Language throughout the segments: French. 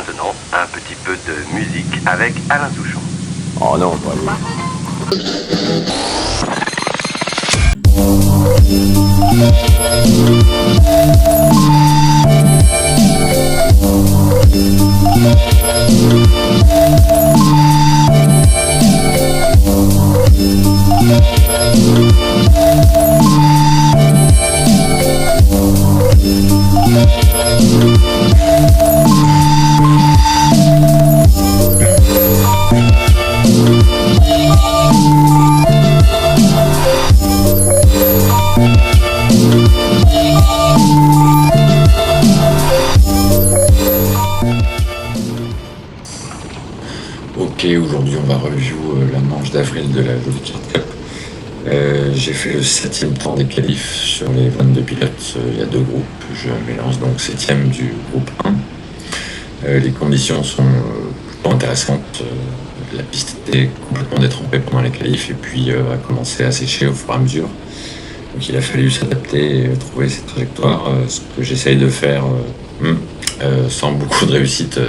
maintenant, un petit peu de musique avec Alain Souchon. Oh non, pas lui. Ok, aujourd'hui on va review la manche d'avril de la Jolly Card Cup. J'ai fait le 7e tour des qualifs sur les 22 pilotes. Il y a 2 groupes, je m'élance donc 7e du groupe 1. Les conditions sont plutôt intéressantes. La piste était complètement détrempée pendant les qualifs et puis a commencé à sécher au fur et à mesure. Donc il a fallu s'adapter et trouver ses trajectoires, ce que j'essaye de faire sans beaucoup de réussite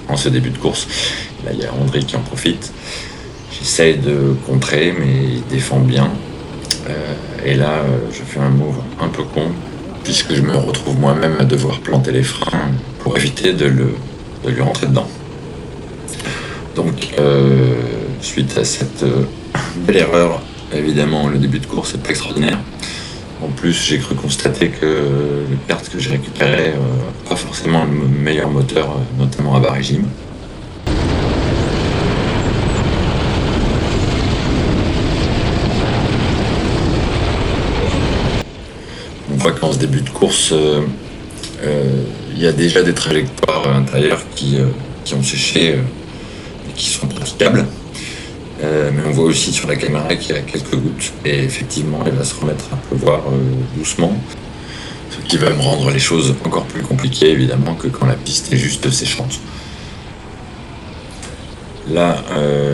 en ce début de course. Là, il y a André qui en profite. J'essaye de contrer, mais il défend bien. Et là, je fais un move un peu con, puisque je me retrouve moi-même à devoir planter les freins pour éviter de lui rentrer dedans. Donc, suite à cette belle erreur, évidemment, le début de course est pas extraordinaire. En plus, j'ai cru constater que le kart que j'ai récupéré n'a pas forcément le meilleur moteur, notamment à bas régime. On voit qu'en ce début de course, il y a déjà des trajectoires intérieures qui ont séché et qui sont praticables. Mais on voit aussi sur la caméra qu'il y a quelques gouttes et effectivement elle va se remettre à pleuvoir doucement, ce qui va me rendre les choses encore plus compliquées évidemment que quand la piste est juste séchante. Là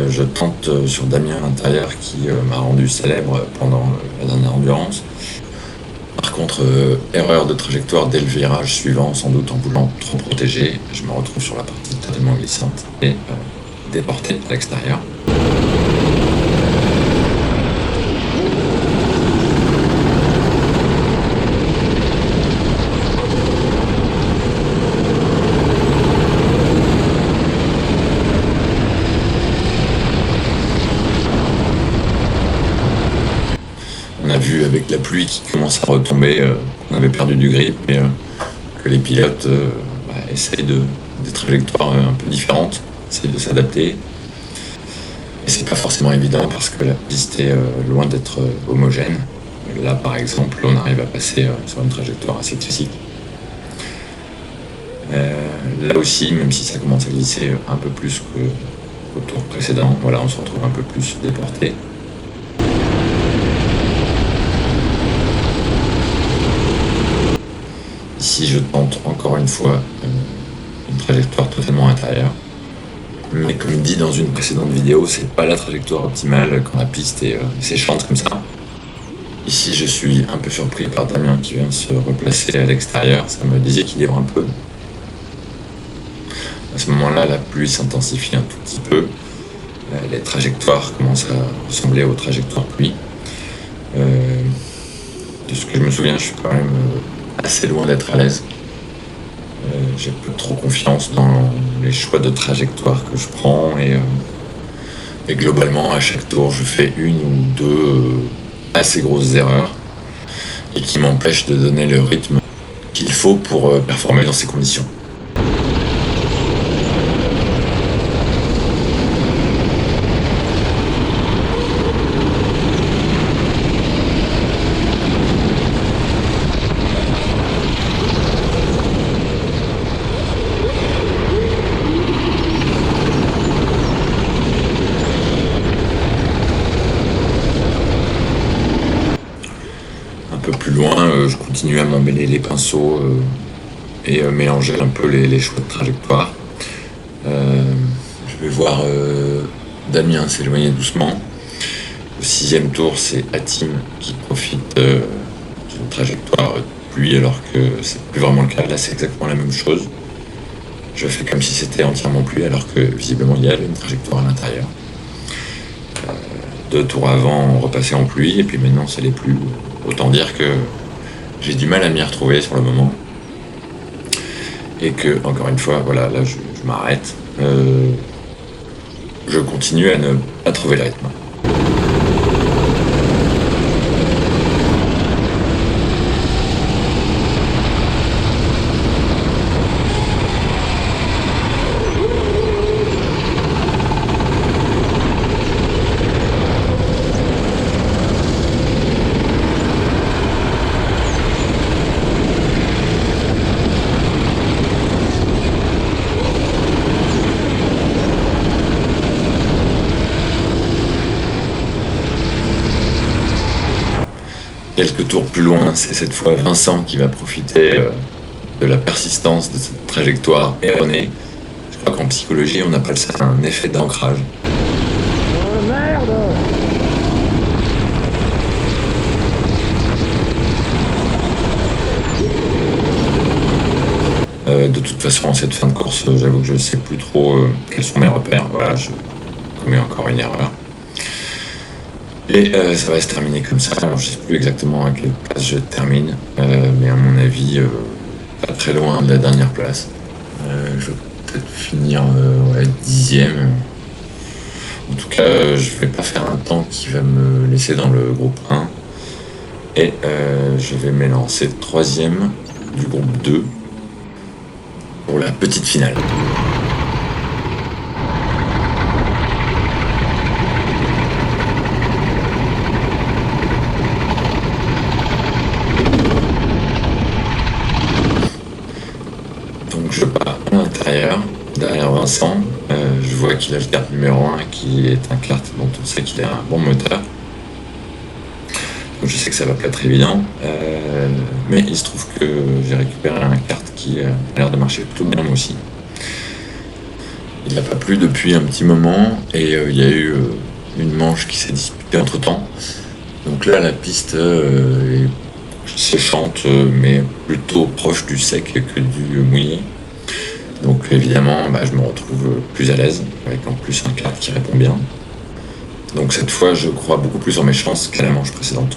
je tente sur Damien Intérieur qui m'a rendu célèbre pendant la dernière endurance. Par contre, erreur de trajectoire dès le virage suivant, sans doute en voulant trop protéger, je me retrouve sur la partie totalement glissante et déporté à l'extérieur. On a vu avec la pluie qui commence à retomber qu'on avait perdu du grip et que les pilotes essayent des trajectoires un peu différentes, essayent de s'adapter. Et c'est pas forcément évident parce que la piste est loin d'être homogène. Là par exemple, on arrive à passer sur une trajectoire assez classique. Là aussi, même si ça commence à glisser un peu plus qu'au tour précédent, voilà, on se retrouve un peu plus déporté. Ici, je tente encore une fois une trajectoire totalement intérieure. Mais comme dit dans une précédente vidéo, c'est pas la trajectoire optimale quand la piste est séchante comme ça. Ici, je suis un peu surpris par Damien qui vient se replacer à l'extérieur. Ça me déséquilibre un peu. À ce moment-là, la pluie s'intensifie un tout petit peu. Les trajectoires commencent à ressembler aux trajectoires pluie. De ce que je me souviens, je suis quand même assez loin d'être à l'aise. J'ai peu trop confiance dans les choix de trajectoire que je prends et globalement à chaque tour je fais une ou deux assez grosses erreurs et qui m'empêchent de donner le rythme qu'il faut pour performer dans ces conditions. Un peu plus loin, je continue à m'emmêler les pinceaux et mélanger un peu les choix de trajectoire. Je vais voir Damien s'éloigner doucement. Au 6e tour, c'est Hatim qui profite d'une trajectoire de pluie alors que c'est plus vraiment le cas. Là, c'est exactement la même chose. Je fais comme si c'était entièrement pluie, alors que visiblement il y a une trajectoire à l'intérieur. 2 tours avant, on repassait en pluie, et puis maintenant ça l'est plus. Autant dire que j'ai du mal à m'y retrouver sur le moment. Et que, encore une fois, voilà, là je m'arrête. Je continue à ne pas trouver le rythme. Quelques tours plus loin, c'est cette fois Vincent qui va profiter de la persistance de cette trajectoire erronée. Je crois qu'en psychologie, on appelle ça un effet d'ancrage. Oh merde! De toute façon, en cette fin de course, j'avoue que je ne sais plus trop quels sont mes repères. Voilà, je commets encore une erreur. Et ça va se terminer comme ça. Alors, je ne sais plus exactement à quelle place je termine, mais à mon avis, pas très loin de la dernière place. Je vais peut-être finir 10e. En tout cas, je vais pas faire un temps qui va me laisser dans le groupe 1. Et je vais m'élancer 3e du groupe 2 pour la petite finale. Donc je pars à l'intérieur, derrière Vincent. Je vois qu'il a le kart numéro 1 qui est un kart dont on sait qu'il a un bon moteur. Donc je sais que ça va pas être évident, mais il se trouve que j'ai récupéré un kart qui a l'air de marcher plutôt bien moi aussi. Il n'a pas plu depuis un petit moment et il y a eu une manche qui s'est disputée entre temps. Donc là la piste est séchante mais plutôt proche du sec que du mouillé. Donc évidemment je me retrouve plus à l'aise avec en plus un kart qui répond bien. Donc cette fois je crois beaucoup plus en mes chances qu'à la manche précédente.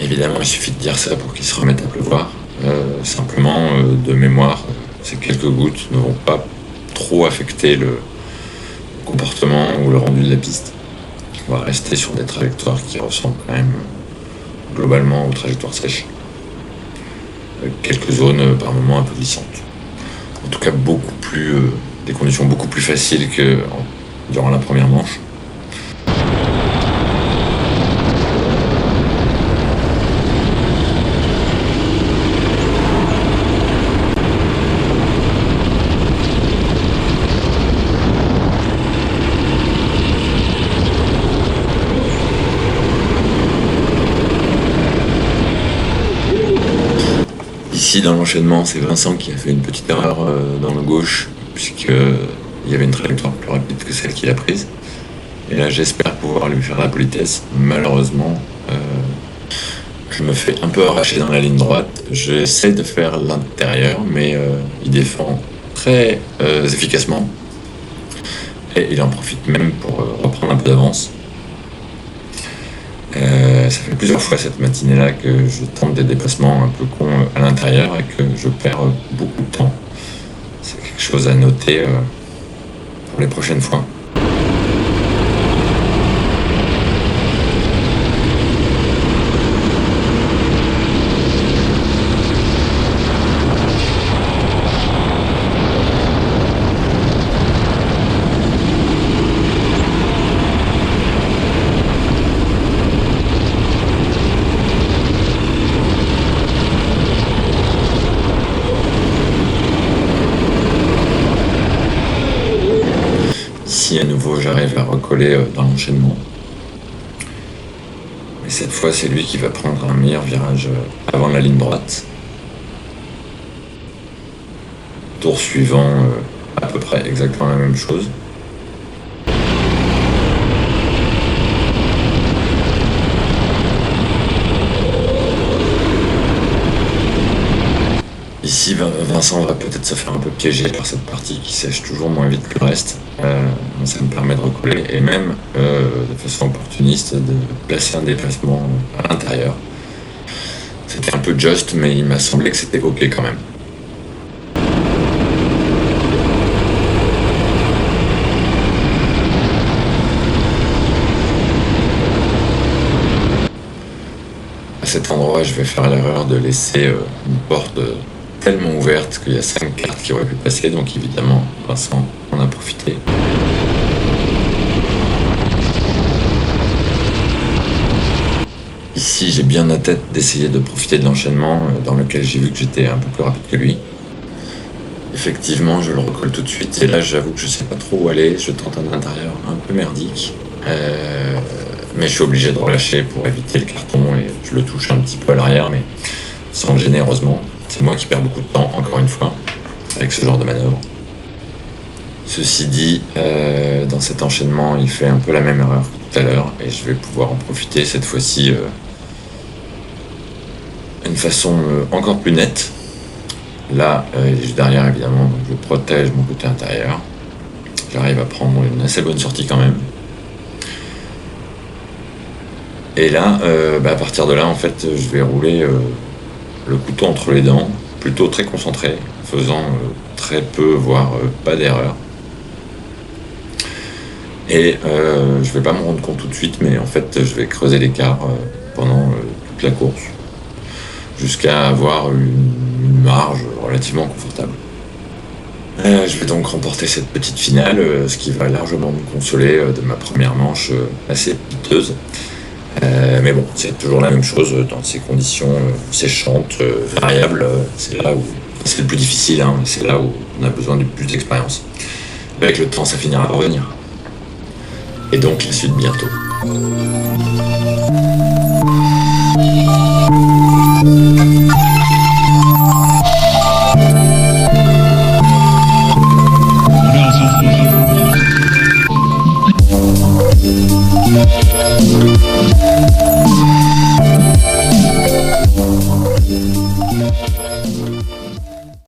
Évidemment, il suffit de dire ça pour qu'il se remette à pleuvoir. Simplement, de mémoire, ces quelques gouttes ne vont pas trop affecter le comportement ou le rendu de la piste. On va rester sur des trajectoires qui ressemblent quand même globalement aux trajectoires sèches. Avec quelques zones par moments un peu glissantes. En tout cas, des conditions beaucoup plus faciles que durant la première manche. Ici, dans l'enchaînement, c'est Vincent qui a fait une petite erreur dans le gauche, puisqu'il y avait une trajectoire plus rapide que celle qu'il a prise. Et là, j'espère pouvoir lui faire la politesse. Malheureusement, je me fais un peu arracher dans la ligne droite. J'essaie de faire l'intérieur, mais il défend très efficacement. Et il en profite même pour reprendre un peu d'avance. Ça fait plusieurs fois cette matinée-là que je tente des dépassements un peu cons à l'intérieur et que je perds beaucoup de temps. C'est quelque chose à noter pour les prochaines fois. Si à nouveau j'arrive à recoller dans l'enchaînement. Mais cette fois c'est lui qui va prendre un meilleur virage avant la ligne droite. Tour suivant, à peu près exactement la même chose. Ici, Vincent va peut-être se faire un peu piéger par cette partie qui sèche toujours moins vite que le reste. Ça me permet de recoller et même de façon opportuniste de placer un déplacement à l'intérieur. C'était un peu juste, mais il m'a semblé que c'était ok quand même. À cet endroit, je vais faire l'erreur de laisser une porte tellement ouverte qu'il y a 5 cartes qui auraient pu passer, donc évidemment Vincent en a profité. Ici j'ai bien la tête d'essayer de profiter de l'enchaînement dans lequel j'ai vu que j'étais un peu plus rapide que lui. Effectivement je le recolle tout de suite et là j'avoue que je sais pas trop où aller, je tente un intérieur un peu merdique. Mais je suis obligé de relâcher pour éviter le carton et je le touche un petit peu à l'arrière mais sans me gêner heureusement. C'est moi qui perds beaucoup de temps, encore une fois, avec ce genre de manœuvre. Ceci dit, dans cet enchaînement, il fait un peu la même erreur que tout à l'heure, et je vais pouvoir en profiter cette fois-ci d'une façon encore plus nette. Là, il est juste derrière, évidemment, donc je protège mon côté intérieur. J'arrive à prendre une assez bonne sortie quand même. Et là, à partir de là, en fait, je vais rouler le couteau entre les dents, plutôt très concentré, faisant très peu, voire pas d'erreur. Et je vais pas me rendre compte tout de suite, mais en fait je vais creuser l'écart pendant toute la course, jusqu'à avoir une marge relativement confortable. Je vais donc remporter cette petite finale, ce qui va largement me consoler de ma première manche assez piteuse. Mais bon, c'est toujours la même chose dans ces conditions séchantes, variables. C'est là où c'est le plus difficile, hein, c'est là où on a besoin de plus d'expérience. Avec le temps, ça finira par venir. Et donc la suite bientôt. Merci.